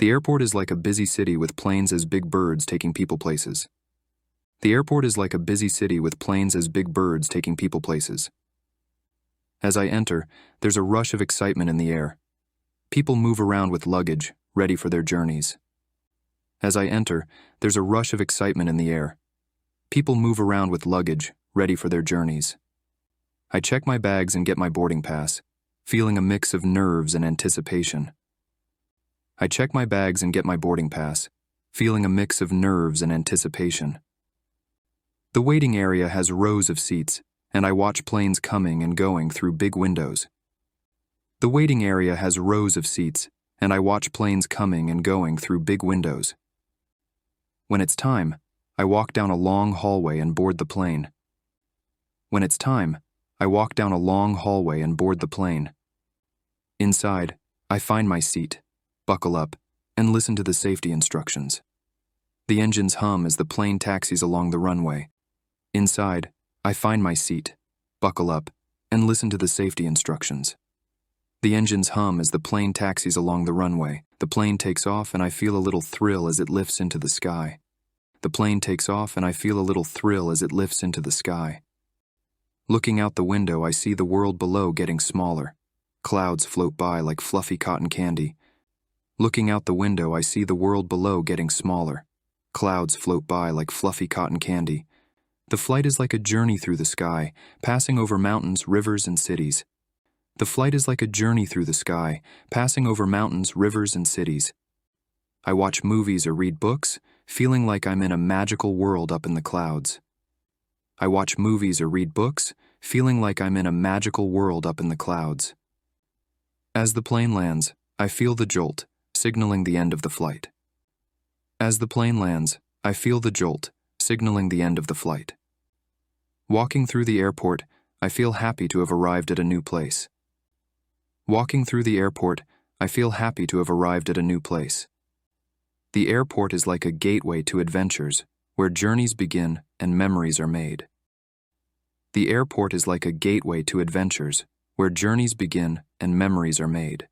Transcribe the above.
The airport is like a busy city with planes as big birds taking people places. The airport is like a busy city with planes as big birds taking people places. As I enter, there's a rush of excitement in the air. People move around with luggage, ready for their journeys. As I enter, there's a rush of excitement in the air. People move around with luggage, ready for their journeys. I check my bags and get my boarding pass, feeling a mix of nerves and anticipation. I check my bags and get my boarding pass, feeling a mix of nerves and anticipation. The waiting area has rows of seats, and I watch planes coming and going through big windows. The waiting area has rows of seats, and I watch planes coming and going through big windows. When it's time, I walk down a long hallway and board the plane. When it's time, I walk down a long hallway and board the plane. Inside, I find my seat, buckle up, and listen to the safety instructions. The engines hum as the plane taxis along the runway. Inside, I find my seat, buckle up, and listen to the safety instructions. The engines hum as the plane taxis along the runway. The plane takes off and I feel a little thrill as it lifts into the sky. The plane takes off and I feel a little thrill as it lifts into the sky. Looking out the window, I see the world below getting smaller. Clouds float by like fluffy cotton candy. Looking out the window, I see the world below getting smaller. Clouds float by like fluffy cotton candy. The flight is like a journey through the sky, passing over mountains, rivers, and cities. The flight is like a journey through the sky, passing over mountains, rivers, and cities. I watch movies or read books, feeling like I'm in a magical world up in the clouds. I watch movies or read books, feeling like I'm in a magical world up in the clouds. As the plane lands, I feel the jolt, signaling the end of the flight. As the plane lands, I feel the jolt, signaling the end of the flight. Walking through the airport, I feel happy to have arrived at a new place. Walking through the airport, I feel happy to have arrived at a new place. The airport is like a gateway to adventures, where journeys begin and memories are made. The airport is like a gateway to adventures, where journeys begin and memories are made.